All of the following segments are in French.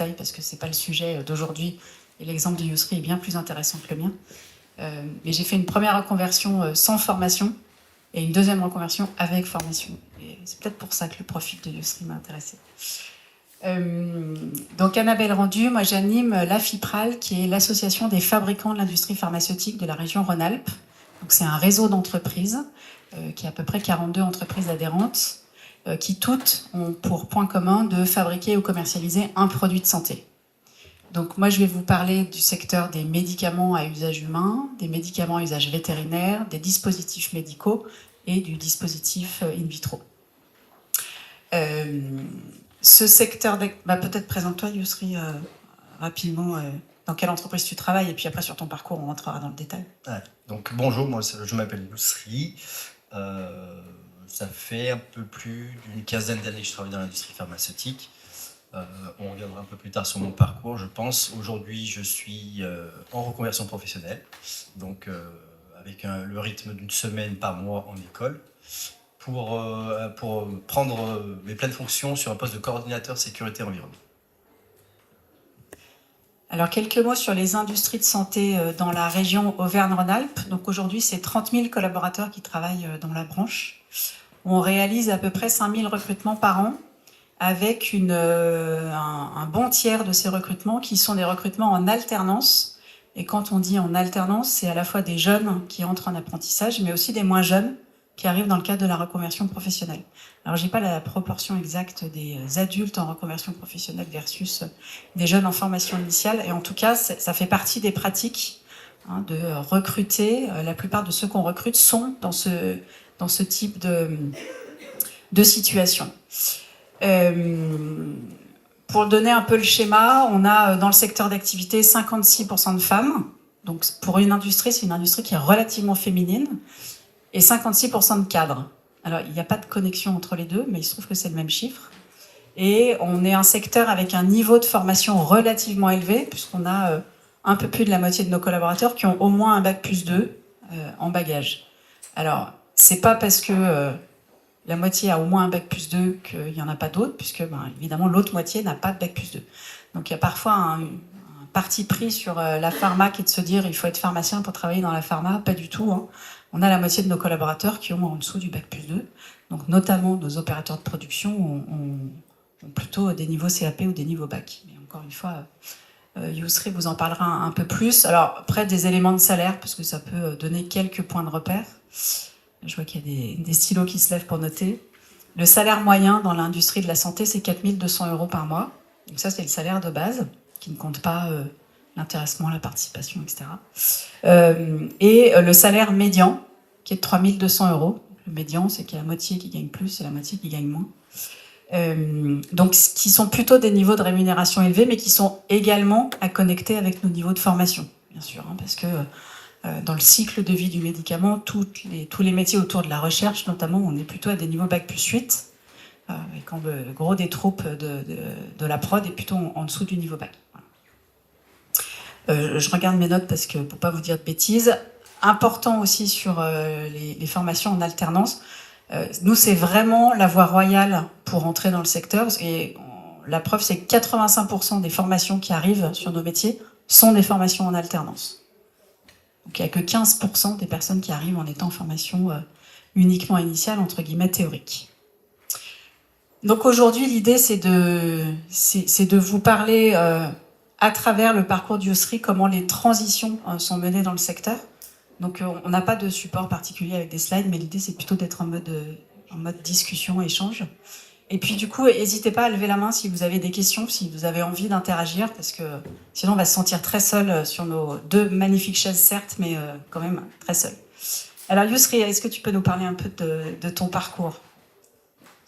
détail parce que ce n'est pas le sujet d'aujourd'hui et l'exemple de Yousri est bien plus intéressant que le mien. Mais j'ai fait une première reconversion sans formation et une deuxième reconversion avec formation. Et c'est peut-être pour ça que le profil de Yousri m'a intéressée. Donc Annabelle Rendu, moi j'anime l'AFIPRAL, qui est l'association des fabricants de l'industrie pharmaceutique de la région Rhône-Alpes. Donc c'est un réseau d'entreprises qui a à peu près 42 entreprises adhérentes qui toutes ont pour point commun de fabriquer ou commercialiser un produit de santé. Donc moi je vais vous parler du secteur des médicaments à usage humain, des médicaments à usage vétérinaire, des dispositifs médicaux et du dispositif in vitro. Ce secteur, peut-être présente-toi Yousri rapidement, dans quelle entreprise tu travailles, et puis après sur ton parcours on rentrera dans le détail. Ouais, donc bonjour, moi je m'appelle Yousri, ça fait un peu plus d'une quinzaine d'années que je travaille dans l'industrie pharmaceutique. On reviendra un peu plus tard sur mon parcours, je pense. Aujourd'hui je suis en reconversion professionnelle, donc avec le rythme d'une semaine par mois en école, pour prendre mes pleines fonctions sur un poste de coordinateur sécurité environnement. Alors quelques mots sur les industries de santé dans la région Auvergne-Rhône-Alpes. Donc aujourd'hui c'est 30 000 collaborateurs qui travaillent dans la branche. On réalise à peu près 5 000 recrutements par an, avec un bon tiers de ces recrutements qui sont des recrutements en alternance. Et quand on dit en alternance, c'est à la fois des jeunes qui entrent en apprentissage, mais aussi des moins jeunes qui arrivent dans le cadre de la reconversion professionnelle. Alors, je n'ai pas la proportion exacte des adultes en reconversion professionnelle versus des jeunes en formation initiale. Et en tout cas, ça fait partie des pratiques de recruter. La plupart de ceux qu'on recrute sont dans ce type de situation. Pour donner un peu le schéma, on a dans le secteur d'activité 56% de femmes. Donc pour une industrie, c'est une industrie qui est relativement féminine. Et 56% de cadres. Alors il n'y a pas de connexion entre les deux, mais il se trouve que c'est le même chiffre. Et on est un secteur avec un niveau de formation relativement élevé, puisqu'on a un peu plus de la moitié de nos collaborateurs qui ont au moins un bac+2 en bagage. Alors, c'est pas parce que la moitié a au moins un bac+2 qu'il n'y en a pas d'autres, puisque évidemment l'autre moitié n'a pas de bac+2. Donc il y a parfois un parti pris sur la pharma qui est de se dire il faut être pharmacien pour travailler dans la pharma, pas du tout. Hein. On a la moitié de nos collaborateurs qui ont en dessous du bac+2, donc notamment nos opérateurs de production ont plutôt des niveaux CAP ou des niveaux bac. Mais encore une fois, Yousri vous en parlera un peu plus. Alors après, des éléments de salaire, parce que ça peut donner quelques points de repère. Je vois qu'il y a des stylos qui se lèvent pour noter. Le salaire moyen dans l'industrie de la santé, c'est 4 200 € par mois. Donc ça, c'est le salaire de base, qui ne compte pas l'intéressement, la participation, etc. Et le salaire médian, qui est de 3 200 €. Le médian, c'est qu'il y a la moitié qui gagne plus et la moitié qui gagne moins. Donc, qui sont plutôt des niveaux de rémunération élevés, mais qui sont également à connecter avec nos niveaux de formation, bien sûr, hein, parce que dans le cycle de vie du médicament, tous les métiers autour de la recherche, notamment, on est plutôt à des niveaux bac+8, et quand le gros des troupes de la prod est plutôt en dessous du niveau bac. Voilà. Je regarde mes notes parce que pour pas vous dire de bêtises. Important aussi sur les formations en alternance. Nous, c'est vraiment la voie royale pour entrer dans le secteur. Et la preuve, c'est que 85% des formations qui arrivent sur nos métiers sont des formations en alternance. Donc il n'y a que 15% des personnes qui arrivent en étant en formation uniquement initiale, entre guillemets, théorique. Donc aujourd'hui, l'idée, c'est de vous parler à travers le parcours de Yousri, comment les transitions sont menées dans le secteur. Donc on n'a pas de support particulier avec des slides, mais l'idée, c'est plutôt d'être en mode discussion, échange. Et puis du coup, n'hésitez pas à lever la main si vous avez des questions, si vous avez envie d'interagir, parce que sinon on va se sentir très seul sur nos deux magnifiques chaises, certes, mais quand même très seul. Alors Yousri, est-ce que tu peux nous parler un peu de ton parcours ?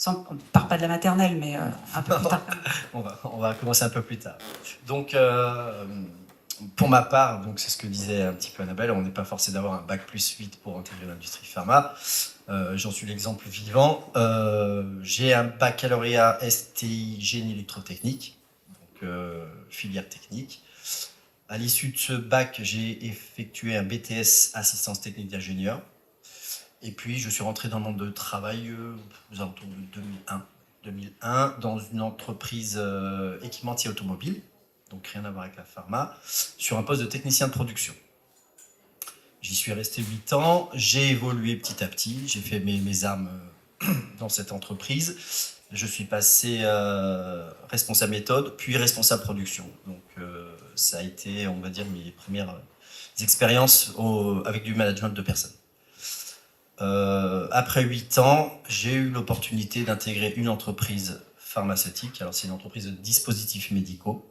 On ne part pas de la maternelle, mais un peu plus tard. On va commencer un peu plus tard. Donc, pour ma part, donc c'est ce que disait un petit peu Annabelle, on n'est pas forcé d'avoir un bac+8 pour intégrer l'industrie pharma. J'en suis l'exemple vivant. J'ai un baccalauréat STI génie électrotechnique, donc filière technique. À l'issue de ce bac, j'ai effectué un BTS assistance technique d'ingénieur. Et puis, je suis rentré dans le monde du travail aux alentours de 2001. 2001 dans une entreprise équipementier automobile, donc rien à voir avec la pharma, sur un poste de technicien de production. J'y suis resté 8 ans, j'ai évolué petit à petit, j'ai fait mes armes dans cette entreprise. Je suis passé responsable méthode, puis responsable production. Donc ça a été, on va dire, mes premières expériences avec du management de personnes. Après 8 ans, j'ai eu l'opportunité d'intégrer une entreprise pharmaceutique. Alors c'est une entreprise de dispositifs médicaux,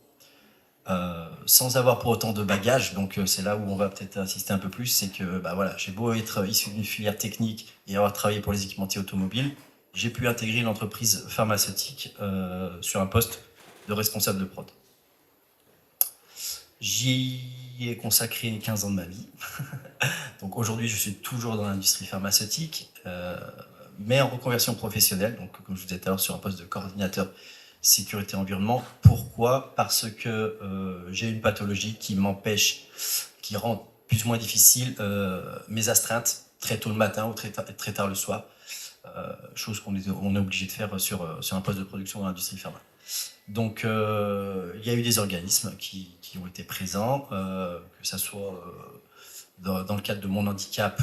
sans avoir pour autant de bagages. Donc c'est là où on va peut-être insister un peu plus, c'est que voilà, j'ai beau être issu d'une filière technique et avoir travaillé pour les équipementiers automobiles, j'ai pu intégrer une entreprise pharmaceutique sur un poste de responsable de prod. J'y ai consacré 15 ans de ma vie. Donc aujourd'hui, je suis toujours dans l'industrie pharmaceutique, mais en reconversion professionnelle, donc comme je vous disais tout à l'heure, sur un poste de coordinateur sécurité environnement. Pourquoi ? Parce que j'ai une pathologie qui m'empêche, qui rend plus ou moins difficile mes astreintes très tôt le matin ou très tard le soir. Chose qu'on est obligé de faire sur un poste de production dans l'industrie pharma. Donc il y a eu des organismes qui ont été présents, que ce soit dans le cadre de mon handicap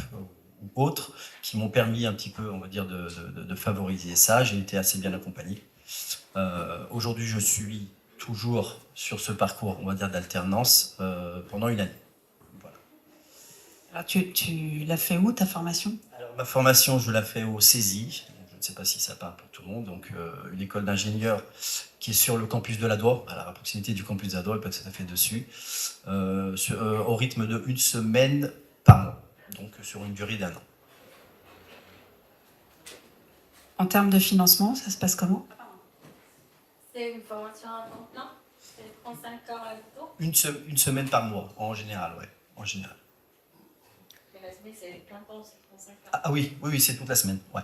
ou autre, qui m'ont permis un petit peu, on va dire, de favoriser ça. J'ai été assez bien accompagné. Aujourd'hui, je suis toujours sur ce parcours, on va dire, d'alternance pendant une année. Voilà. Alors, tu l'as fait où, ta formation ? Alors, ma formation, je la fais au CESI. Je ne sais pas si ça parle pour tout le monde. Donc, une école d'ingénieurs qui est sur le campus de la Doua, à proximité du campus de la Doua, et pas tout à fait dessus, au rythme de 1 semaine par mois, donc sur une durée d'1 an. En termes de financement, ça se passe comment ? C'est une formation à temps plein. C'est 35 heures à l'auto. Une semaine par mois, en général, ouais, en général. Mais la semaine, c'est plein temps, c'est 35 heures. Ah oui, c'est toute la semaine, ouais.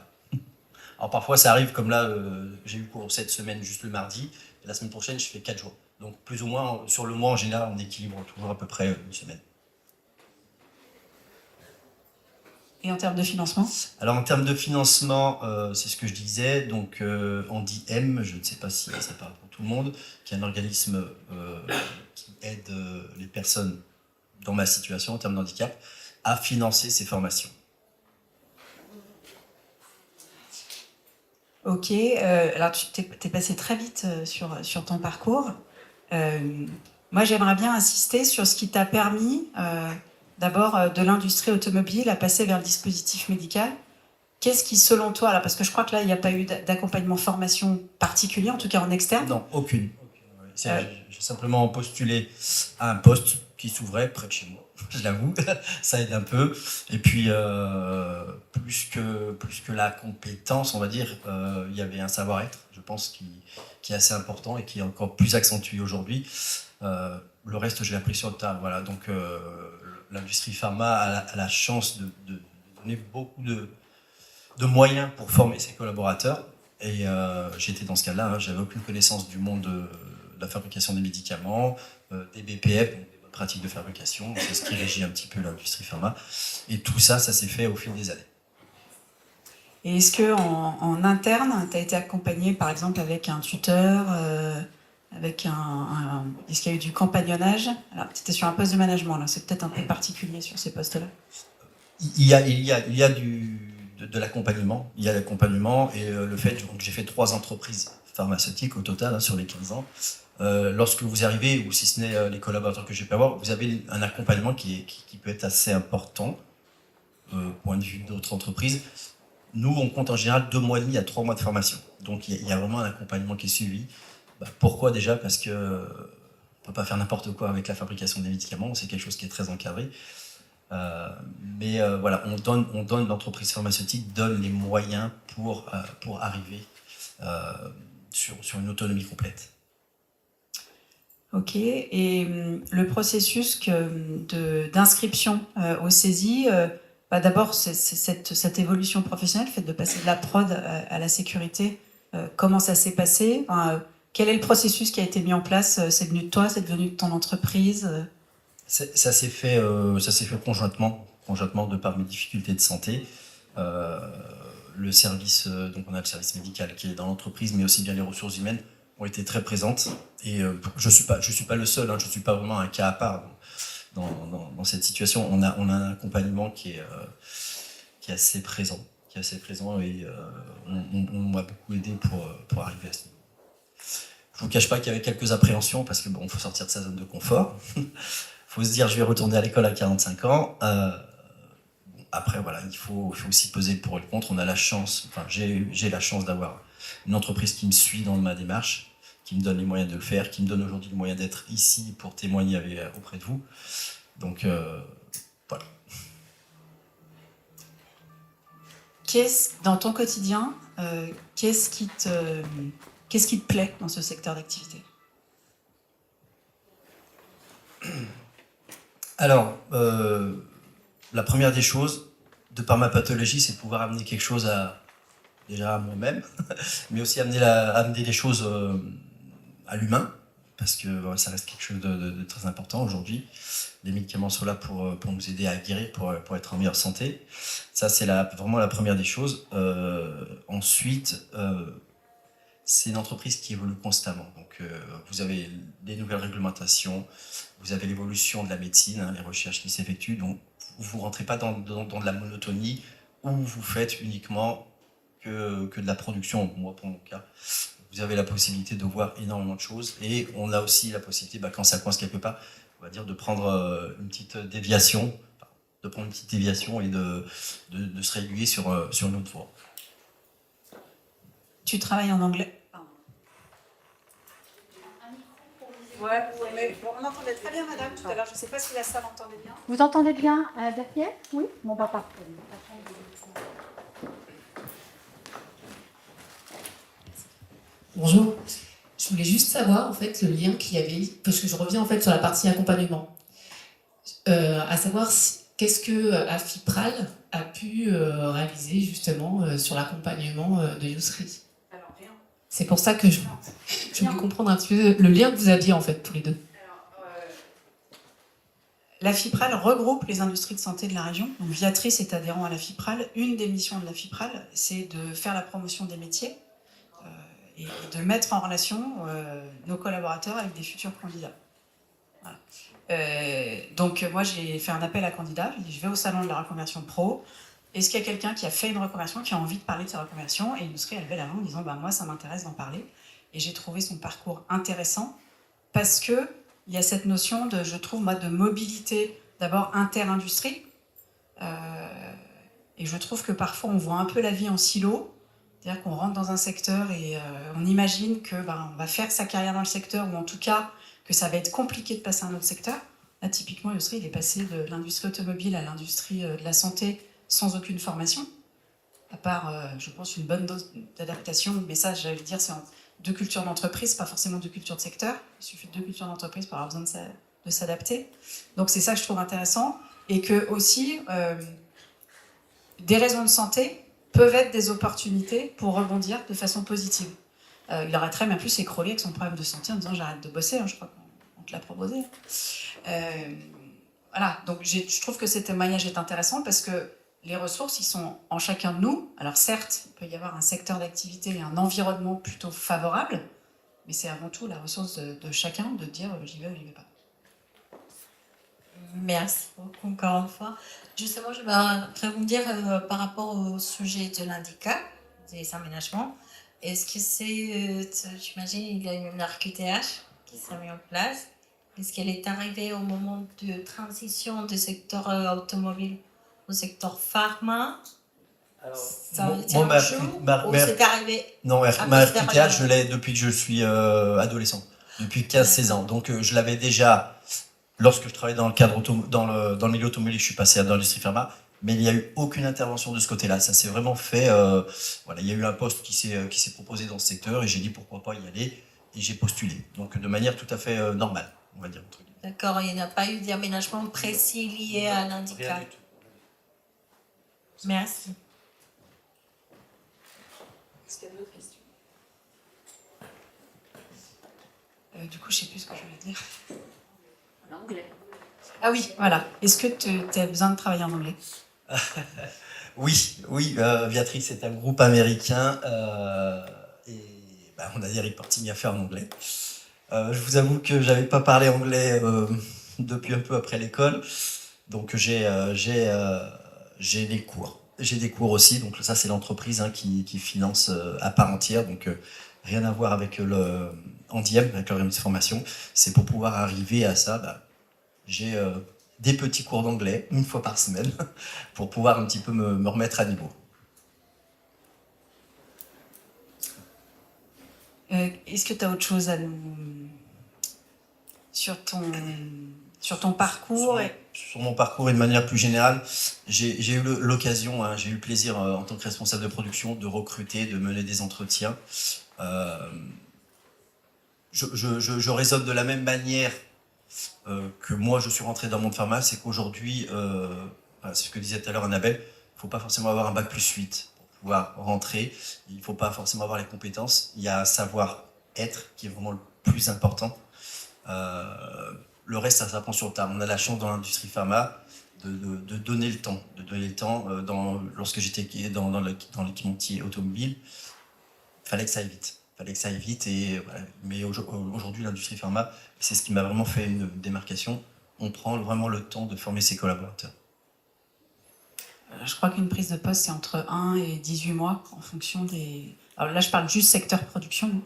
Alors parfois ça arrive comme là, j'ai eu cours cette semaine juste le mardi, et la semaine prochaine je fais 4 jours. Donc plus ou moins sur le mois en général on équilibre toujours à peu près une semaine. Et en termes de financement ? Alors en termes de financement, c'est ce que je disais, donc on dit M, je ne sais pas si ça parle pour tout le monde, qui est un organisme qui aide les personnes dans ma situation en termes de handicap à financer ces formations. Ok, alors tu t'es passé très vite sur ton parcours. Moi, j'aimerais bien insister sur ce qui t'a permis, d'abord de l'industrie automobile, à passer vers le dispositif médical. Qu'est-ce qui, selon toi, là, parce que je crois que là, il n'y a pas eu d'accompagnement formation particulier, en tout cas en externe. Non, aucune. J'ai simplement postulé à un poste qui s'ouvrait près de chez moi, je l'avoue, ça aide un peu. Et puis, plus que la compétence, on va dire, il y avait un savoir-être, je pense, qui est assez important et qui est encore plus accentué aujourd'hui. Le reste, je l'ai appris sur le tas. Voilà. Donc, l'industrie pharma a la chance de donner beaucoup de moyens pour former ses collaborateurs. Et j'étais dans ce cas-là, hein, j'avais aucune connaissance du monde de la fabrication des médicaments, des BPF, donc des bonnes pratiques de fabrication, c'est ce qui régit un petit peu l'industrie pharma. Et tout ça, ça s'est fait au fil des années. Et est-ce qu'en interne, tu as été accompagné par exemple avec un tuteur, est-ce qu'il y a eu du compagnonnage ? Alors, tu étais sur un poste de management, là, c'est peut-être un peu particulier sur ces postes-là. Il y a de l'accompagnement, il y a l'accompagnement et le fait que j'ai fait 3 entreprises pharmaceutiques au total, hein, sur les 15 ans. Lorsque vous arrivez, ou si ce n'est les collaborateurs que j'ai pu avoir, vous avez un accompagnement qui peut être assez important, point de vue d'autres entreprises. Nous, on compte en général 2 mois et demi à 3 mois de formation. Donc il y a vraiment un accompagnement qui est suivi. Pourquoi déjà ? Parce qu'on ne peut pas faire n'importe quoi avec la fabrication des médicaments, c'est quelque chose qui est très encadré. Mais voilà, l'entreprise pharmaceutique donne les moyens pour arriver sur une autonomie complète. Ok, et le processus d'inscription au CESI, d'abord cette évolution professionnelle, le fait de passer de la prod à la sécurité, comment ça s'est passé ? Quel est le processus qui a été mis en place ? C'est venu de toi, c'est venu de ton entreprise ? Ça s'est fait conjointement de par mes difficultés de santé. le service, donc on a le service médical qui est dans l'entreprise, mais aussi bien les ressources humaines ont été très présentes. Et je suis pas le seul, hein, je suis pas vraiment un cas à part dans cette situation. On a un accompagnement qui est assez présent, et on m'a beaucoup aidé pour arriver à ce niveau. Je vous cache pas qu'il y avait quelques appréhensions parce que bon, faut sortir de sa zone de confort. Faut se dire, je vais retourner à l'école à 45 ans. Après, voilà, il faut aussi peser le pour et le contre. On a la chance, enfin, j'ai la chance d'avoir une entreprise qui me suit dans ma démarche, qui me donne les moyens de le faire, qui me donne aujourd'hui le moyen d'être ici pour témoigner auprès de vous. Donc, voilà. Dans ton quotidien, qu'est-ce qui te plaît dans ce secteur d'activité? Alors, la première des choses, de par ma pathologie, c'est de pouvoir amener quelque chose déjà à moi-même, mais aussi amener des choses à l'humain, parce que ça reste quelque chose de très important aujourd'hui. Les médicaments sont là pour nous aider à guérir, pour être en meilleure santé. Ça, c'est vraiment la première des choses. Ensuite, c'est une entreprise qui évolue constamment. Donc, vous avez des nouvelles réglementations, vous avez l'évolution de la médecine, hein, les recherches qui s'effectuent. Donc, vous ne rentrez pas dans de la monotonie où vous faites uniquement que de la production. Moi, pour mon cas, vous avez la possibilité de voir énormément de choses. Et on a aussi la possibilité, quand ça coince quelque part, on va dire de prendre une petite déviation, et de se réguler sur une autre voie. Tu travailles en anglais? Ouais, mais on entendait très bien madame tout à l'heure. Je ne sais pas si la salle entendait bien. Vous entendez bien derrière? Oui? Bon, bah parfait. Bonjour. Je voulais juste savoir en fait le lien qu'il y avait, parce que je reviens en fait sur la partie accompagnement. À savoir qu'est-ce que Afipral a pu réaliser justement sur l'accompagnement de Yousri. Alors rien. C'est pour ça que je voulais comprendre un petit peu le lien que vous aviez en fait tous les deux. L'Afipral regroupe les industries de santé de la région. Donc, Viatris est adhérent à l'Afipral. Une des missions de l'Afipral, c'est de faire la promotion des métiers et de mettre en relation nos collaborateurs avec des futurs candidats. Voilà. Donc moi, j'ai fait un appel à candidats. J'ai dit, je vais au salon de la reconversion pro. Est-ce qu'il y a quelqu'un qui a fait une reconversion, qui a envie de parler de sa reconversion? Et Yousri a levé la main en disant, moi, ça m'intéresse d'en parler. Et j'ai trouvé son parcours intéressant parce que il y a cette notion je trouve, de mobilité, d'abord inter-industrie. Et je trouve que parfois, on voit un peu la vie en silo. C'est-à-dire qu'on rentre dans un secteur et on imagine que on va faire sa carrière dans le secteur, ou en tout cas, que ça va être compliqué de passer à un autre secteur. Là, typiquement, Yousri, il est passé de l'industrie automobile à l'industrie de la santé sans aucune formation. À part, je pense, une bonne dose d'adaptation. Mais ça, j'allais dire, c'est deux cultures d'entreprise, pas forcément deux cultures de secteur. Il suffit de deux cultures d'entreprise pour avoir besoin de s'adapter. Donc c'est ça que je trouve intéressant. Et que aussi, des raisons de santé peuvent être des opportunités pour rebondir de façon positive. Il aurait très bien pu s'écrouler avec son problème de santé en disant j'arrête de bosser, je crois qu'on te l'a proposé. Voilà, donc je trouve que ce témoignage est intéressant parce que les ressources, ils sont en chacun de nous. Alors certes, il peut y avoir un secteur d'activité et un environnement plutôt favorable, mais c'est avant tout la ressource de chacun de dire j'y vais ou j'y vais pas. Merci beaucoup encore une fois. Justement, je vais rebondir par rapport au sujet de l'handicap, des aménagements. Est-ce que j'imagine, il y a une RQTH qui s'est mise en place. Est-ce qu'elle est arrivée au moment de transition du secteur automobile au secteur pharma? Alors, ça a été un jour ou c'est arrivé? Non, ma RQTH, je l'ai depuis que je suis adolescent, depuis 15-16 ans. Donc je l'avais déjà, lorsque je travaillais dans le milieu automobile, je suis passé dans l'industrie pharma, mais il n'y a eu aucune intervention de ce côté-là. Ça s'est vraiment fait, il y a eu un poste qui s'est proposé dans ce secteur et j'ai dit pourquoi pas y aller et j'ai postulé. Donc de manière tout à fait normale, on va dire. D'accord, il n'y a pas eu d'aménagement précis lié à l'handicap. Merci. Est-ce qu'il y a d'autres questions? Du coup, je ne sais plus ce que je voulais dire. L'anglais. Ah oui, voilà. Est-ce que tu as besoin de travailler en anglais? Oui, Viatris est un groupe américain et on a des reporting à faire en anglais. Je vous avoue que j'avais pas parlé anglais depuis un peu après l'école, donc j'ai des cours. J'ai des cours aussi, donc ça c'est l'entreprise qui finance à part entière, donc rien à voir avec le Andiem, avec l'organisme de formation. C'est pour pouvoir arriver à ça, j'ai des petits cours d'anglais, une fois par semaine, pour pouvoir un petit peu me remettre à niveau. Est-ce que tu as autre chose à nous... sur ton parcours Sur mon parcours et de manière plus générale, j'ai eu l'occasion, j'ai eu le plaisir en tant que responsable de production de recruter, de mener des entretiens. Je raisonne de la même manière que moi je suis rentré dans le monde pharma, c'est qu'aujourd'hui, c'est ce que disait tout à l'heure Annabelle, il ne faut pas forcément avoir un bac plus 8 pour pouvoir rentrer, il ne faut pas forcément avoir les compétences, il y a un savoir-être qui est vraiment le plus important. Le reste, ça s'apprend sur le tas. On a la chance dans l'industrie pharma de donner le temps. Lorsque j'étais dans l'équipementier automobile, il fallait que ça aille vite. Mais aujourd'hui, l'industrie pharma, c'est ce qui m'a vraiment fait une démarcation. On prend vraiment le temps de former ses collaborateurs. Je crois qu'une prise de poste, c'est entre 1 et 18 mois en fonction des... Alors là, je parle juste secteur production.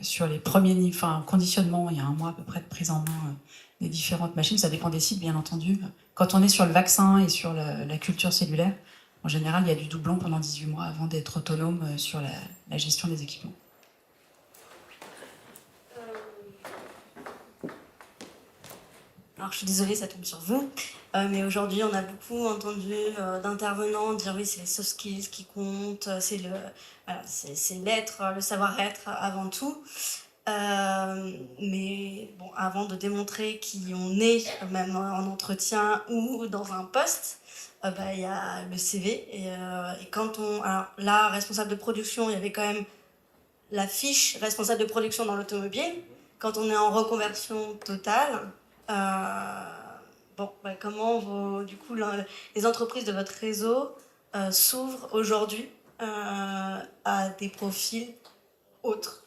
Sur les premiers niveaux, conditionnement, il y a 1 mois à peu près de prise en main des différentes machines. Ça dépend des sites, bien entendu. Quand on est sur le vaccin et sur la culture cellulaire, en général, il y a du doublon pendant 18 mois avant d'être autonome sur la gestion des équipements. Alors je suis désolée, ça tombe sur vous, mais aujourd'hui on a beaucoup entendu d'intervenants dire oui, c'est les soft skills qui comptent, c'est l'être, le savoir-être avant tout. Mais bon, avant de démontrer qui on est, même en entretien ou dans un poste, il y a le CV. Et quand alors là, responsable de production, il y avait quand même la fiche responsable de production dans l'automobile. Quand on est en reconversion totale, comment du coup les entreprises de votre réseau s'ouvrent aujourd'hui à des profils autres?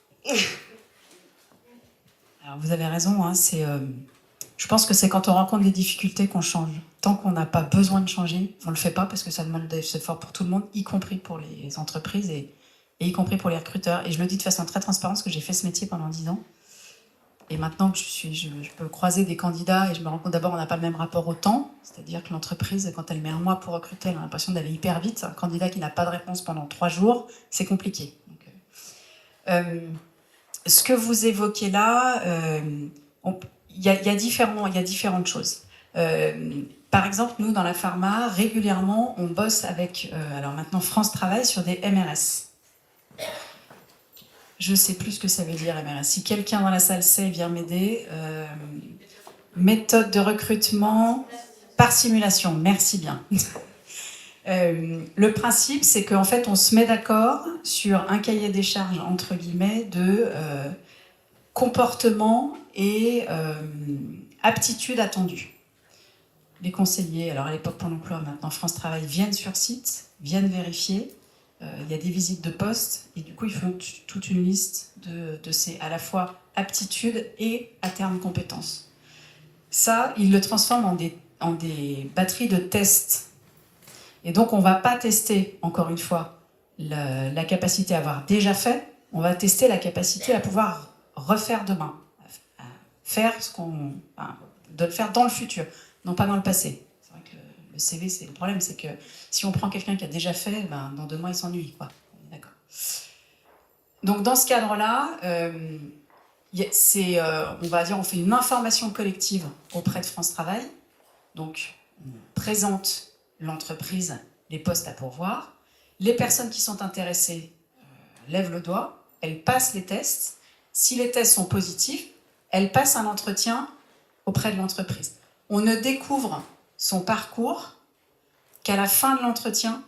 Alors vous avez raison, je pense que c'est quand on rencontre des difficultés qu'on change. Tant qu'on n'a pas besoin de changer, on ne le fait pas parce que ça demande des efforts pour tout le monde, y compris pour les entreprises et y compris pour les recruteurs. Et je le dis de façon très transparente parce que j'ai fait ce métier pendant 10 ans. Et maintenant que je peux croiser des candidats et je me rends compte d'abord on n'a pas le même rapport au temps, c'est-à-dire que l'entreprise, quand elle met 1 mois pour recruter, elle a l'impression d'aller hyper vite. Un candidat qui n'a pas de réponse pendant 3 jours, c'est compliqué. Donc, ce que vous évoquez là, il y a différentes choses. Par exemple, nous, dans la pharma, régulièrement, on bosse avec, alors maintenant France Travail, sur des MRS. Je ne sais plus ce que ça veut dire, MRS. Si quelqu'un dans la salle sait, vient m'aider. Méthode de recrutement par simulation. Merci bien. Le principe, c'est qu'en fait, on se met d'accord sur un cahier des charges, entre guillemets, de comportement et aptitude attendue. Les conseillers, alors à l'époque Pôle emploi, maintenant France Travail, viennent sur site, viennent vérifier. Il y a des visites de poste et du coup ils font toute une liste de ces à la fois aptitudes et à terme compétences. Ça, ils le transforment en des batteries de tests. Et donc on ne va pas tester, encore une fois, la capacité à avoir déjà fait, on va tester la capacité à pouvoir refaire demain, à faire de le faire dans le futur, non pas dans le passé. C'est vrai que le CV, c'est le problème, c'est que si on prend quelqu'un qui a déjà fait, dans 2 mois, il s'ennuie, quoi. D'accord. Donc, dans ce cadre-là, on va dire, on fait une information collective auprès de France Travail. Donc, on présente l'entreprise, les postes à pourvoir. Les personnes qui sont intéressées lèvent le doigt, elles passent les tests. Si les tests sont positifs, elles passent un entretien auprès de l'entreprise. On ne découvre son parcours qu'à la fin de l'entretien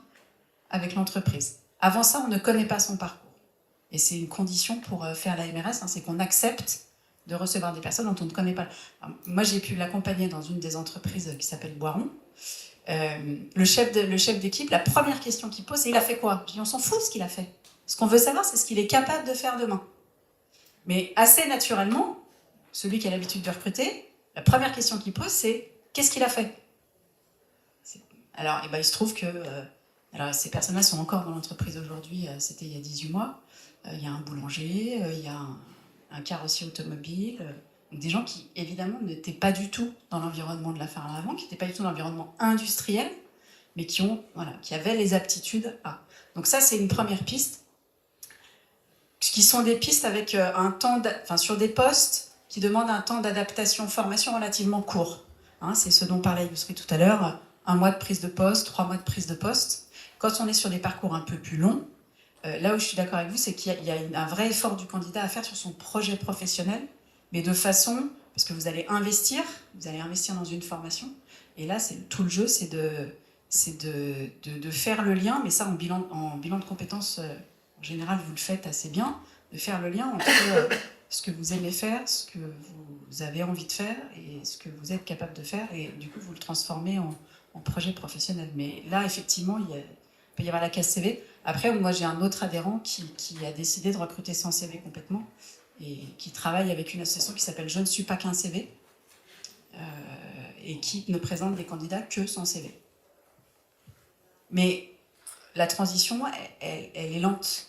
avec l'entreprise. Avant ça, on ne connaît pas son parcours. Et c'est une condition pour faire la MRS, c'est qu'on accepte de recevoir des personnes dont on ne connaît pas. Alors, moi, j'ai pu l'accompagner dans une des entreprises qui s'appelle Boiron. le chef d'équipe, la première question qu'il pose, c'est il a fait quoi? Je dis on s'en fout de ce qu'il a fait. Ce qu'on veut savoir, c'est ce qu'il est capable de faire demain. Mais assez naturellement, celui qui a l'habitude de recruter, la première question qu'il pose, c'est qu'est-ce qu'il a fait? Alors, il se trouve que alors, ces personnes-là sont encore dans l'entreprise aujourd'hui, c'était il y a 18 mois. Il y a un boulanger, il y a un carrossier automobile, donc des gens qui, évidemment, n'étaient pas du tout dans l'environnement de la ferme avant, qui n'étaient pas du tout dans l'environnement industriel, mais qui avaient les aptitudes à. Donc ça, c'est une première piste, qui sont des pistes avec sur des postes qui demandent un temps d'adaptation, formation relativement court. Hein, c'est ce dont parlait Yousri tout à l'heure, 1 mois de prise de poste, 3 mois de prise de poste. Quand on est sur des parcours un peu plus longs, là où je suis d'accord avec vous, c'est qu'il y a un vrai effort du candidat à faire sur son projet professionnel, mais de façon, parce que vous allez investir dans une formation, et là, tout le jeu, c'est de faire le lien, mais ça, en bilan de compétences, en général, vous le faites assez bien, de faire le lien entre ce que vous aimez faire, ce que vous avez envie de faire, et ce que vous êtes capable de faire, et du coup, vous le transformez en projet professionnel. Mais là, effectivement, il peut y avoir la case CV. Après, moi, j'ai un autre adhérent qui a décidé de recruter sans CV complètement et qui travaille avec une association qui s'appelle Je ne suis pas qu'un CV et qui ne présente des candidats que sans CV. Mais la transition, elle est lente.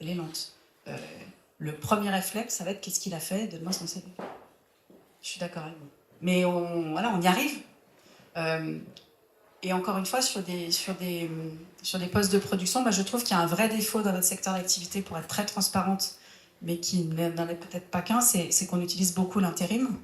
Elle est lente. Le premier réflexe, ça va être qu'est-ce qu'il a fait? Donne-moi son CV. Je suis d'accord avec vous. Mais on y arrive. Et encore une fois, sur des postes de production, je trouve qu'il y a un vrai défaut dans notre secteur d'activité, pour être très transparente, mais qui n'en est peut-être pas qu'un, c'est qu'on utilise beaucoup l'intérim.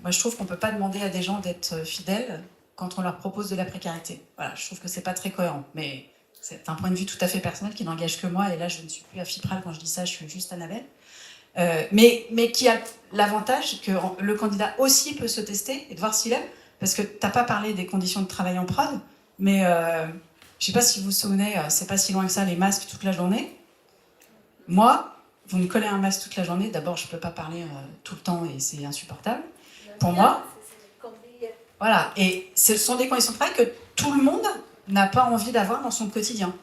Moi, je trouve qu'on ne peut pas demander à des gens d'être fidèles quand on leur propose de la précarité. Voilà, je trouve que ce n'est pas très cohérent. Mais c'est un point de vue tout à fait personnel qui n'engage que moi. Et là, je ne suis plus à Fipral quand je dis ça, je suis juste Annabelle. Mais qui a l'avantage que le candidat aussi peut se tester et de voir s'il aime. Parce que tu n'as pas parlé des conditions de travail en prod, mais je ne sais pas si vous vous souvenez, c'est pas si loin que ça, les masques toute la journée. Moi, vous me collez un masque toute la journée, d'abord je ne peux pas parler tout le temps et c'est insupportable. Pour moi, voilà, et ce sont des conditions de travail que tout le monde n'a pas envie d'avoir dans son quotidien.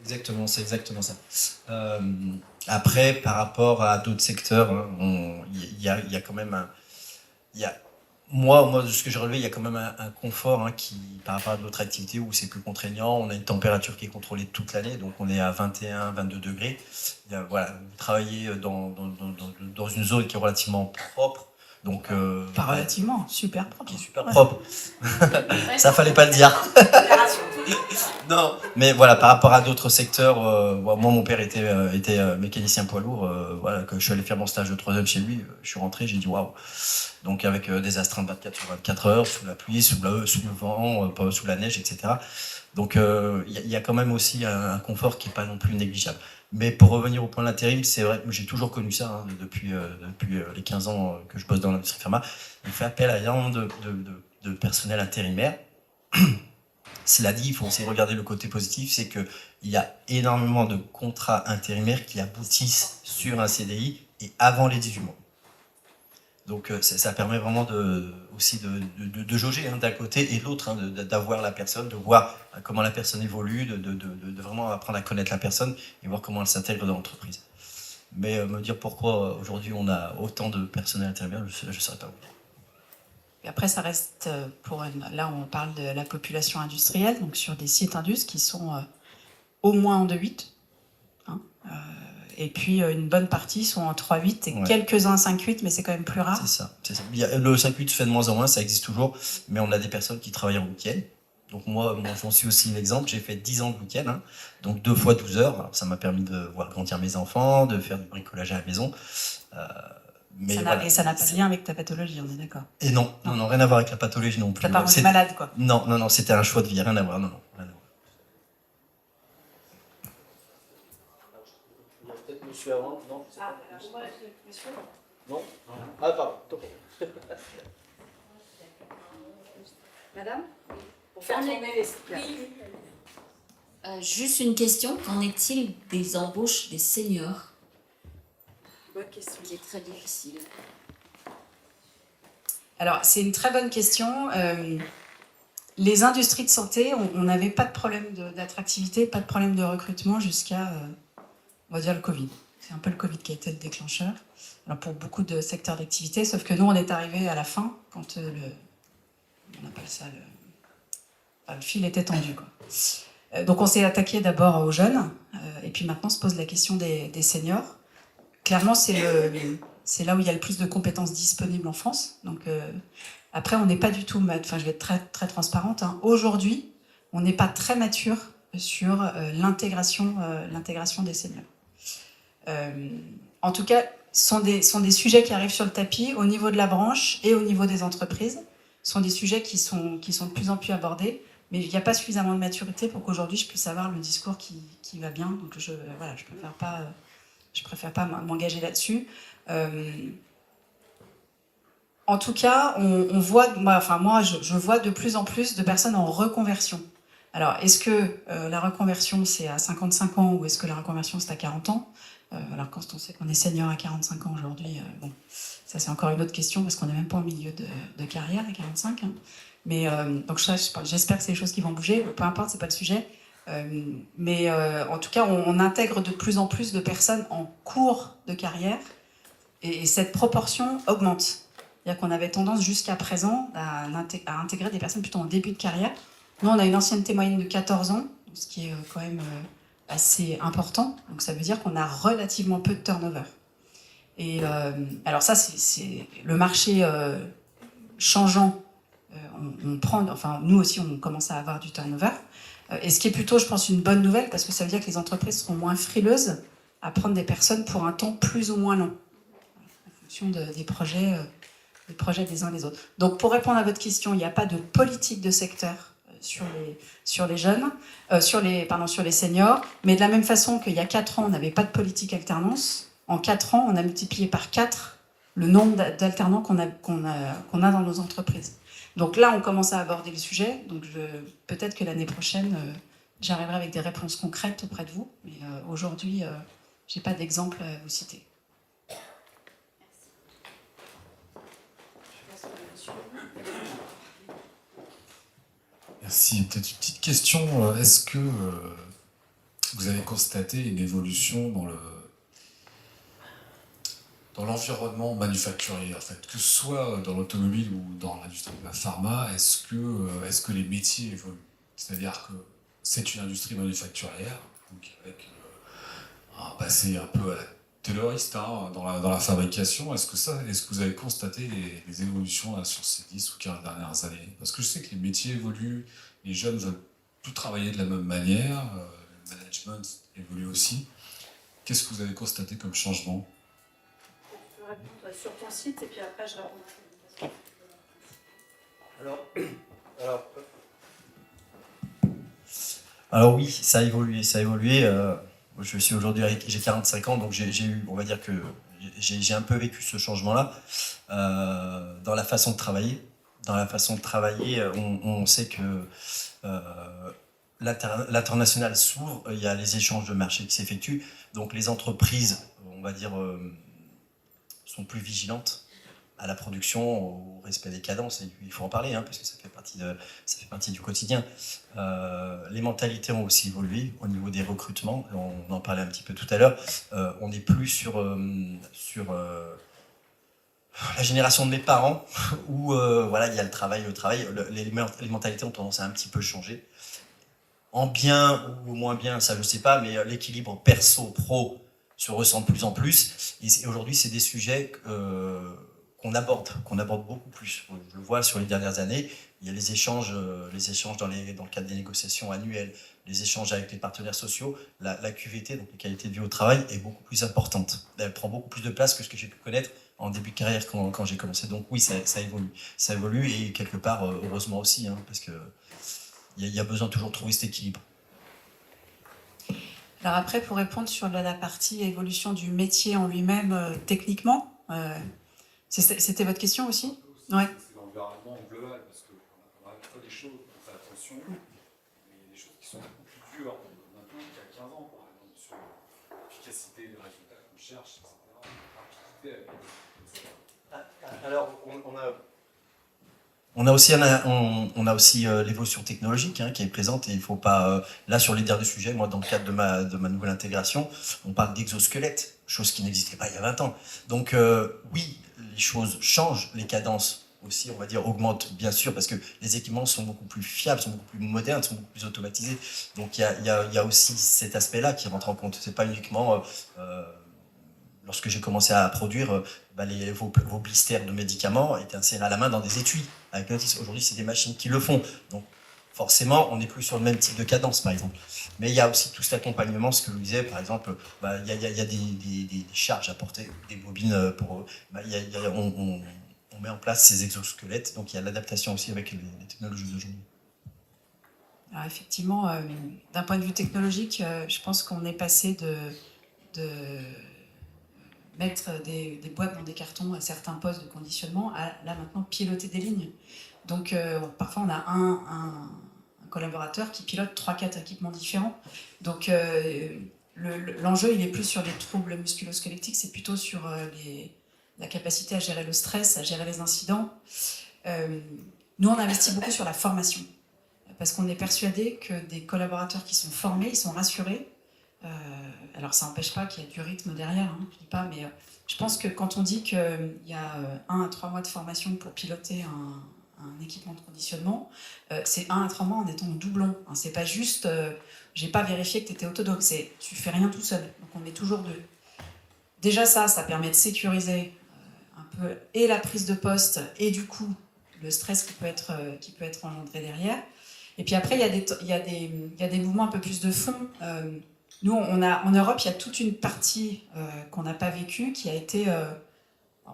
Exactement, c'est exactement ça. Après, par rapport à d'autres secteurs, il y a quand même moi, de ce que j'ai relevé, il y a quand même un confort qui, par rapport à d'autres activités où c'est plus contraignant, on a une température qui est contrôlée toute l'année, donc on est à 21, 22 degrés. Vous travaillez dans une zone qui est relativement propre. Donc, pas relativement, super propre. Qui est super propre. Ça fallait pas le dire. Non, mais voilà, par rapport à d'autres secteurs, moi mon père était mécanicien poids lourd, quand je suis allé faire mon stage de 3e chez lui, je suis rentré, j'ai dit waouh. Donc avec des astreintes 24 sur 24 heures, sous la pluie, sous le vent, sous la neige, etc. Donc il y a quand même aussi un confort qui n'est pas non plus négligeable. Mais pour revenir au point de l'intérim, c'est vrai que j'ai toujours connu ça depuis les 15 ans que je bosse dans l'industrie pharma. On fait appel à énormément de personnel intérimaire. Cela dit, il faut aussi regarder le côté positif, c'est qu'il y a énormément de contrats intérimaires qui aboutissent sur un CDI et avant les 18 mois. Donc ça permet vraiment aussi de jauger d'un côté et de l'autre, d'avoir la personne, de voir comment la personne évolue, de vraiment apprendre à connaître la personne et voir comment elle s'intègre dans l'entreprise. Mais me dire pourquoi aujourd'hui on a autant de personnel intérimaire, je ne saurais pas vous dire. Et après, ça reste là, on parle de la population industrielle, donc sur des sites indus qui sont au moins en 2-8. Et puis une bonne partie sont en 3-8 et quelques-uns 5-8, mais c'est quand même plus rare. C'est ça. Le 5-8 se fait de moins en moins, ça existe toujours, mais on a des personnes qui travaillent en week-end. Donc moi j'en suis aussi un exemple, j'ai fait 10 ans de week-end, donc 2 fois 12 heures. Alors, ça m'a permis de voir grandir mes enfants, de faire du bricolage à la maison. Mais et ça n'a pas de lien avec ta pathologie, on est d'accord? Et non, rien à voir avec la pathologie non plus. T'as pas rendu malade, quoi? Non, c'était un choix de vie, rien à voir, non, rien à voir. Peut-être monsieur avant, non? Monsieur. Non? Ah, pardon. Madame, pour faire tourner les speakers. Juste une question, qu'en est-il des embauches des seniors? bonne question. Qui est très difficile. Alors, c'est une très bonne question. Les industries de santé, on n'avait pas de problème d'attractivité, pas de problème de recrutement jusqu'à, on va dire, le Covid. C'est un peu le Covid qui a été le déclencheur. Alors pour beaucoup de secteurs d'activité, sauf que nous, on est arrivé à la fin, quand on appelle ça le fil était tendu, quoi. Donc on s'est attaqué d'abord aux jeunes, et puis maintenant se pose la question des seniors. Clairement, c'est là où il y a le plus de compétences disponibles en France. Donc après, on n'est pas du tout, enfin je vais être très, très transparente, hein. Aujourd'hui, on n'est pas très mature sur l'intégration des seniors. En tout cas, sont des sujets qui arrivent sur le tapis au niveau de la branche et au niveau des entreprises. Ce sont des sujets qui sont de plus en plus abordés, mais il n'y a pas suffisamment de maturité pour qu'aujourd'hui je puisse avoir le discours qui va bien. Donc je préfère pas m'engager là-dessus. En tout cas, on voit, moi je vois de plus en plus de personnes en reconversion. Alors, est-ce que la reconversion c'est à 55 ans ou est-ce que la reconversion c'est à 40 ans? Alors quand on sait qu'on est senior à 45 ans aujourd'hui, bon, ça c'est encore une autre question parce qu'on n'est même pas au milieu de carrière à 45. Hein. Mais donc j'espère que c'est des choses qui vont bouger. Peu importe, c'est pas le sujet. Mais en tout cas, on intègre de plus en plus de personnes en cours de carrière et cette proportion augmente. C'est-à-dire qu'on avait tendance jusqu'à présent à intégrer des personnes plutôt en début de carrière. Nous, on a une ancienneté moyenne de 14 ans, ce qui est quand même assez important. Donc ça veut dire qu'on a relativement peu de turnover. Et alors ça, c'est le marché changeant. Nous aussi, on commence à avoir du turnover. Et ce qui est plutôt, je pense, une bonne nouvelle, parce que ça veut dire que les entreprises seront moins frileuses à prendre des personnes pour un temps plus ou moins long, en fonction des projets des uns des autres. Donc, pour répondre à votre question, il n'y a pas de politique de secteur sur les jeunes, sur les seniors, mais de la même façon qu'il y a 4 ans, on n'avait pas de politique alternance, en 4 ans, on a multiplié par 4 le nombre d'alternants qu'on a dans nos entreprises. Donc là, on commence à aborder le sujet. Donc peut-être que l'année prochaine, j'arriverai avec des réponses concrètes auprès de vous. Mais aujourd'hui, je n'ai pas d'exemple à vous citer. Merci. Peut-être une petite question. Est-ce que vous avez constaté une évolution dans l'environnement manufacturier, en fait, que ce soit dans l'automobile ou dans l'industrie de la pharma, est-ce que les métiers évoluent? C'est-à-dire que c'est une industrie manufacturière, donc avec un passé un peu à la tayloriste hein, dans la fabrication. Est-ce que vous avez constaté les évolutions là, sur ces 10 ou 15 dernières années? Parce que je sais que les métiers évoluent, les jeunes veulent plus travailler de la même manière, le management évolue aussi. Qu'est-ce que vous avez constaté comme changement? Répondre sur ton site et puis après je réponds à tes questions. Alors oui, ça a évolué. Je suis aujourd'hui, j'ai 45 ans, donc j'ai eu, on va dire que j'ai un peu vécu ce changement-là dans la façon de travailler. Dans la façon de travailler, on sait que l'international s'ouvre, il y a les échanges de marché qui s'effectuent, donc les entreprises, on va dire, sont plus vigilantes à la production, au respect des cadences, et il faut en parler, hein, parce que ça fait partie du quotidien. Les mentalités ont aussi évolué au niveau des recrutements, on en parlait un petit peu tout à l'heure, on n'est plus sur la génération de mes parents, où voilà, il y a le travail, les mentalités ont tendance à un petit peu changer. En bien ou moins bien, ça je sais pas, mais l'équilibre perso-pro se ressent de plus en plus. Et aujourd'hui, c'est des sujets qu'on aborde beaucoup plus. Je le vois sur les dernières années. Il y a les échanges dans le cadre des négociations annuelles, les échanges avec les partenaires sociaux. La QVT, donc la qualité de vie au travail, est beaucoup plus importante. Elle prend beaucoup plus de place que ce que j'ai pu connaître en début de carrière quand j'ai commencé. Donc oui, ça évolue. Ça évolue et quelque part, heureusement aussi, hein, parce que il y a besoin de toujours trouver cet équilibre. Alors après, pour répondre sur la partie évolution du métier en lui-même, techniquement, c'était votre question aussi? Ouais. C'est l'environnement global, parce qu'on a des choses, on fait attention, mais il y a des choses qui sont beaucoup plus dures maintenant qu'il y a 15 ans, par exemple, sur l'efficacité des résultats qu'on cherche, etc. Rapidité avec... Alors, on a... On a aussi, l'évolution technologique qui est présente et il faut pas... là, sur les derniers sujets, moi, dans le cadre de ma nouvelle intégration, on parle d'exosquelette, chose qui n'existait pas il y a 20 ans. Donc oui, les choses changent, les cadences aussi, on va dire, augmentent bien sûr, parce que les équipements sont beaucoup plus fiables, sont beaucoup plus modernes, sont beaucoup plus automatisés. Donc il y a aussi cet aspect-là qui rentre en compte. C'est pas uniquement... lorsque j'ai commencé à produire, vos blisters de médicaments étaient insérés à la main dans des étuis avec notice. Aujourd'hui, c'est des machines qui le font. Donc, forcément, on n'est plus sur le même type de cadence, par exemple. Mais il y a aussi tout cet accompagnement, ce que je vous disais, par exemple, il y a des charges à porter, des bobines pour... on met en place ces exosquelettes, donc il y a l'adaptation aussi avec les technologies d'aujourd'hui. Alors effectivement, d'un point de vue technologique, je pense qu'on est passé de mettre des boîtes dans des cartons à certains postes de conditionnement à là maintenant piloter des lignes. Donc parfois on a un collaborateur qui pilote 3-4 équipements différents. Donc l'enjeu il est plus sur les troubles musculo-squelettiques, c'est plutôt sur la capacité à gérer le stress, à gérer les incidents. Nous on investit beaucoup sur la formation parce qu'on est persuadé que des collaborateurs qui sont formés, ils sont rassurés. Alors ça n'empêche pas qu'il y a du rythme derrière, hein, je dis pas, mais je pense que quand on dit qu'il y a 1 à 3 mois de formation pour piloter un équipement de conditionnement, c'est 1 à 3 mois en étant doublon. Hein, c'est pas juste, j'ai pas vérifié que tu étais autonome, c'est tu fais rien tout seul. Donc on est toujours deux. Déjà ça permet de sécuriser un peu et la prise de poste et du coup le stress qui peut être engendré derrière. Et puis après il y a des mouvements un peu plus de fond. Nous, en Europe, il y a toute une partie qu'on n'a pas vécue, qui a été...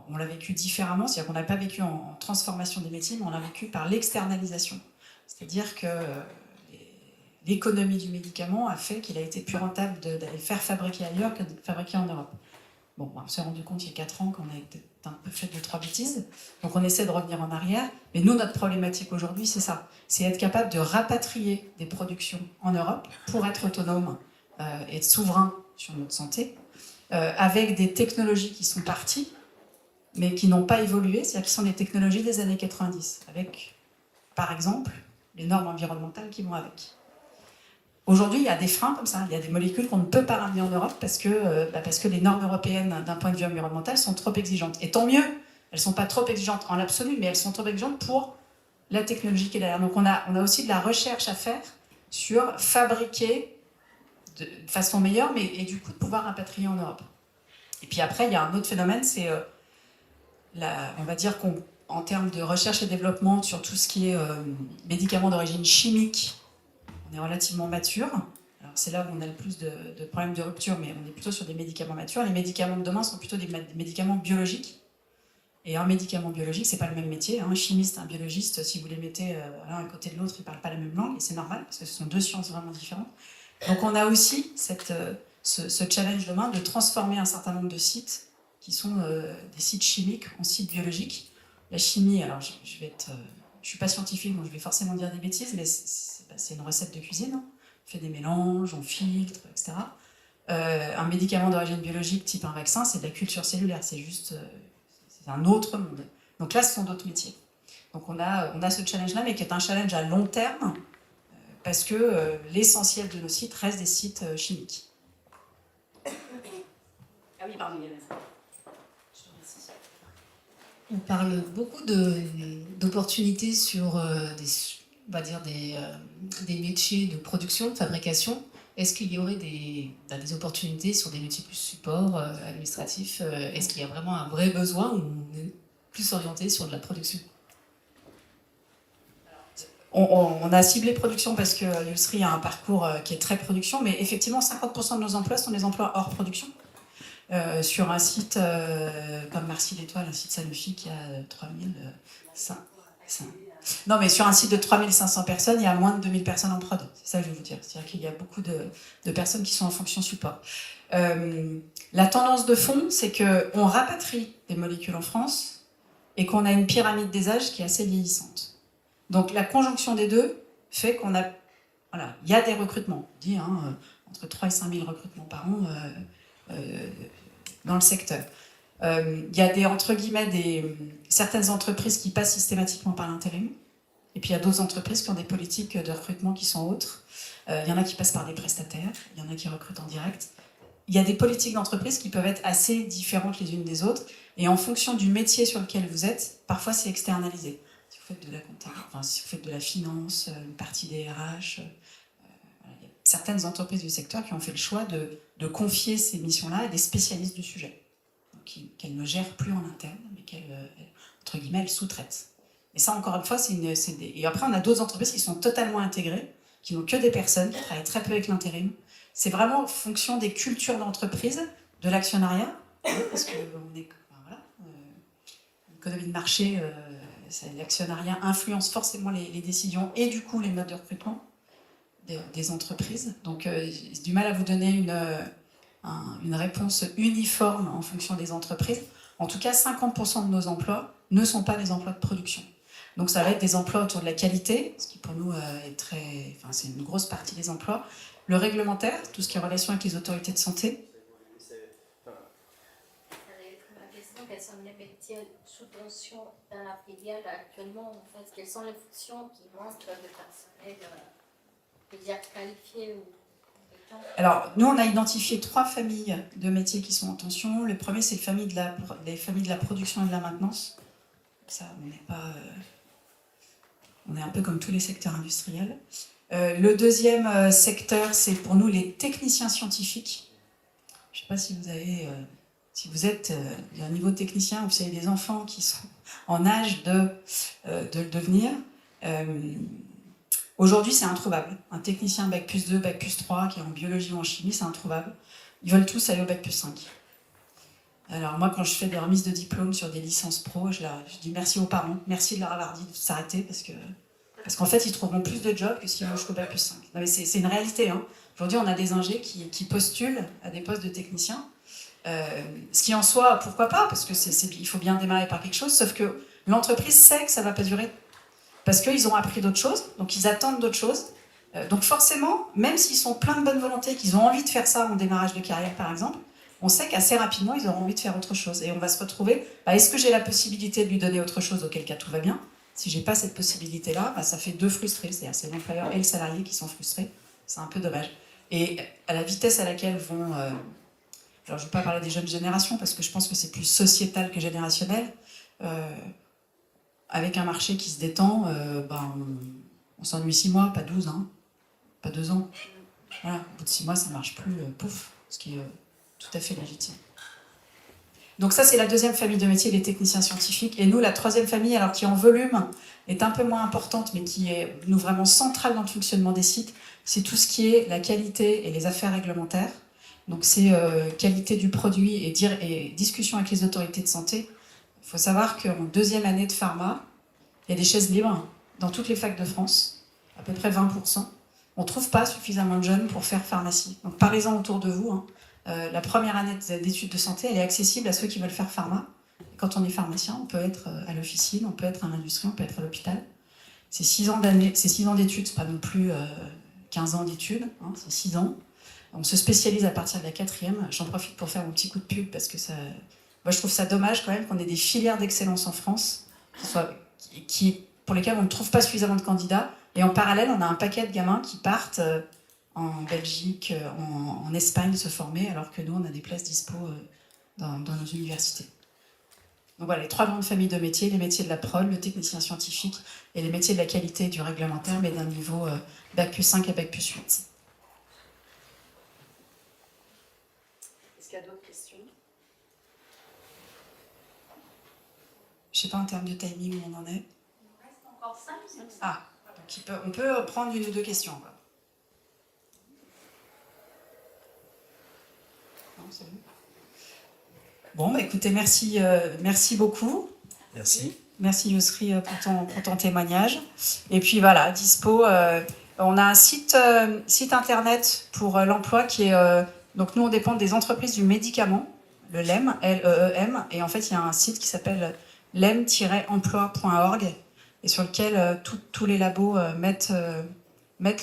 on l'a vécu différemment, c'est-à-dire qu'on n'a pas vécu en transformation des métiers, mais on l'a vécu par l'externalisation. C'est-à-dire que l'économie du médicament a fait qu'il a été plus rentable d'aller faire fabriquer ailleurs que de fabriquer en Europe. Bon, on s'est rendu compte il y a 4 ans qu'on a été un peu fait 2-3 bêtises, donc on essaie de revenir en arrière. Mais nous, notre problématique aujourd'hui, c'est ça. C'est être capable de rapatrier des productions en Europe pour être autonome et être souverain sur notre santé, avec des technologies qui sont parties, mais qui n'ont pas évolué, c'est-à-dire qui sont des technologies des années 90, avec, par exemple, les normes environnementales qui vont avec. Aujourd'hui, il y a des freins comme ça, il y a des molécules qu'on ne peut pas ramener en Europe parce que les normes européennes, d'un point de vue environnemental, sont trop exigeantes. Et tant mieux, elles ne sont pas trop exigeantes en l'absolu, mais elles sont trop exigeantes pour la technologie qui est derrière. Donc on a aussi de la recherche à faire sur fabriquer de façon meilleure, et du coup de pouvoir rapatrier en Europe. Et puis après, il y a un autre phénomène, c'est, on va dire qu'en termes de recherche et développement sur tout ce qui est médicaments d'origine chimique, on est relativement mature. Alors c'est là où on a le plus de problèmes de rupture, mais on est plutôt sur des médicaments matures. Les médicaments de demain sont plutôt des médicaments biologiques. Et un médicament biologique, c'est pas le même métier. Un chimiste, un biologiste, si vous les mettez l'un à côté de l'autre, ils parlent pas la même langue, et c'est normal, parce que ce sont deux sciences vraiment différentes. Donc on a aussi ce challenge demain de transformer un certain nombre de sites qui sont des sites chimiques en sites biologiques. La chimie, alors je suis pas scientifique, donc je vais forcément dire des bêtises, mais c'est une recette de cuisine. On fait des mélanges, on filtre, etc. Un médicament d'origine biologique type un vaccin, c'est de la culture cellulaire, c'est un autre monde. Donc là, ce sont d'autres métiers. Donc on a ce challenge-là, mais qui est un challenge à long terme, parce que l'essentiel de nos sites reste des sites chimiques. Ah oui, pardon, Yann. Je te remercie. On parle beaucoup d'opportunités sur des métiers de production, de fabrication. Est-ce qu'il y aurait des opportunités sur des métiers plus support, administratifs? Est-ce qu'il y a vraiment un vrai besoin ou on est plus orienté sur de la production? On a ciblé production parce que Yousri a un parcours qui est très production, mais effectivement 50% de nos emplois sont des emplois hors production. Sur un site comme Marcy-l'Étoile, un site Sanofi qui a 3500. Non, mais sur un site de 3500 personnes, il y a moins de 2000 personnes en prod. C'est ça que je veux vous dire. C'est-à-dire qu'il y a beaucoup de personnes qui sont en fonction support. La tendance de fond, c'est qu'on rapatrie des molécules en France et qu'on a une pyramide des âges qui est assez vieillissante. Donc la conjonction des deux fait qu'on a... Voilà, il y a des recrutements. On dit entre 3 et 5 000 recrutements par an dans le secteur. Il y a des, entre guillemets, certaines entreprises qui passent systématiquement par l'intérim. Et puis il y a d'autres entreprises qui ont des politiques de recrutement qui sont autres. Il y en a qui passent par des prestataires, il y en a qui recrutent en direct. Il y a des politiques d'entreprise qui peuvent être assez différentes les unes des autres. Et en fonction du métier sur lequel vous êtes, parfois c'est externalisé. Si vous faites de la comptabilité, enfin, si vous faites de la finance, une partie des RH, il y a certaines entreprises du secteur qui ont fait le choix de confier ces missions-là à des spécialistes du sujet. Qu'elles ne gèrent plus en interne, mais qu'elles, entre guillemets, elles sous-traitent. Et ça, encore une fois, Et après, on a d'autres entreprises qui sont totalement intégrées, qui n'ont que des personnes, qui travaillent très peu avec l'intérim. C'est vraiment en fonction des cultures d'entreprise, de l'actionnariat, parce que l'économie de marché, l'actionnariat influence forcément les décisions et du coup les modes de recrutement des entreprises. Donc j'ai du mal à vous donner une réponse uniforme en fonction des entreprises. En tout cas, 50% de nos emplois ne sont pas des emplois de production. Donc ça va être des emplois autour de la qualité, ce qui pour nous est c'est une grosse partie des emplois. Le réglementaire, tout ce qui est en relation avec les autorités de santé. La question, quels sont les métiers sous tension dans la filiale actuellement, en fait, quelles sont les fonctions qui manquent de personnel qualifié ou compétent? Alors, nous, on a identifié 3 familles de métiers qui sont en tension. Le premier, c'est les familles de la production et de la maintenance. Ça, on n'est pas... on est un peu comme tous les secteurs industriels. Le deuxième secteur, c'est pour nous les techniciens scientifiques. Je ne sais pas si vous avez... si vous êtes à un niveau de technicien, vous avez des enfants qui sont en âge de le devenir. Aujourd'hui, c'est introuvable. Un technicien Bac plus 2, Bac plus 3, qui est en biologie ou en chimie, c'est introuvable. Ils veulent tous aller au Bac plus 5. Alors moi, quand je fais des remises de diplômes sur des licences pro, je dis merci aux parents, merci de leur avoir dit de s'arrêter, parce qu'en fait, ils trouveront plus de jobs que s'ils vont jusqu'au Bac plus 5. Non, mais c'est une réalité. Hein. Aujourd'hui, on a des ingés qui postulent à des postes de techniciens. Ce qui en soi, pourquoi pas, parce que il faut bien démarrer par quelque chose, sauf que l'entreprise sait que ça ne va pas durer. Parce qu'ils ont appris d'autres choses, donc ils attendent d'autres choses. Donc forcément, même s'ils sont pleins de bonne volonté, qu'ils ont envie de faire ça en démarrage de carrière par exemple, on sait qu'assez rapidement, ils auront envie de faire autre chose. Et on va se retrouver, est-ce que j'ai la possibilité de lui donner autre chose, auquel cas tout va bien? Si j'ai pas cette possibilité-là, ça fait 2 frustrés, c'est-à-dire c'est l'employeur et le salarié qui sont frustrés. C'est un peu dommage. Et à la vitesse à laquelle vont... alors je ne vais pas parler des jeunes générations, parce que je pense que c'est plus sociétal que générationnel. Avec un marché qui se détend, on s'ennuie 6 mois, pas 12, hein, pas 2 ans. Voilà, au bout de 6 mois, ça ne marche plus, pouf, ce qui est tout à fait légitime. Donc ça, c'est la deuxième famille de métiers, les techniciens scientifiques. Et nous, la troisième famille, alors qui en volume est un peu moins importante, mais qui est nous vraiment centrale dans le fonctionnement des sites, c'est tout ce qui est la qualité et les affaires réglementaires. Donc c'est qualité du produit et discussion avec les autorités de santé. Il faut savoir qu'en 2e année de pharma, il y a des chaises libres dans toutes les facs de France, à peu près 20%. On ne trouve pas suffisamment de jeunes pour faire pharmacie. Donc parlez-en autour de vous. Hein. La première année d'études de santé, elle est accessible à ceux qui veulent faire pharma. Quand on est pharmacien, on peut être à l'officine, on peut être à l'industrie, on peut être à l'hôpital. C'est 6 ans d'études, c'est pas non plus 15 ans d'études, hein, c'est 6 ans. On se spécialise à partir de la 4e. J'en profite pour faire mon petit coup de pub parce que moi je trouve ça dommage quand même qu'on ait des filières d'excellence en France pour lesquelles on ne trouve pas suffisamment de candidats. Et en parallèle, on a un paquet de gamins qui partent en Belgique, en Espagne se former, alors que nous, on a des places dispo dans nos universités. Donc voilà, les 3 grandes familles de métiers, les métiers de la prod, le technicien scientifique et les métiers de la qualité et du réglementaire, mais d'un niveau Bac plus 5 et Bac plus 8. Est-ce qu'il y a d'autres questions? Je ne sais pas en termes de timing où on en est. Il reste encore 5 minutes. Ah, donc on peut prendre 1 ou 2 questions. Quoi. Non, c'est bon, écoutez, merci beaucoup. Merci. Merci Yousri pour ton témoignage. Et puis voilà, dispo. On a un site internet pour l'emploi qui est... donc nous, on dépend des entreprises du médicament, le LEM, L-E-E-M. Et en fait, il y a un site qui s'appelle lem-emploi.org et sur lequel tous les labos mettent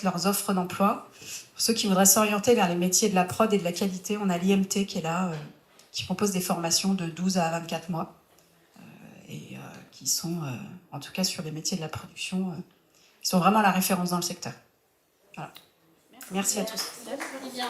leurs offres d'emploi. Pour ceux qui voudraient s'orienter vers les métiers de la prod et de la qualité, on a l'IMT qui est là, qui proposent des formations de 12 à 24 mois et qui sont, en tout cas sur les métiers de la production, qui sont vraiment la référence dans le secteur. Voilà. Merci à tous. Merci, Olivia.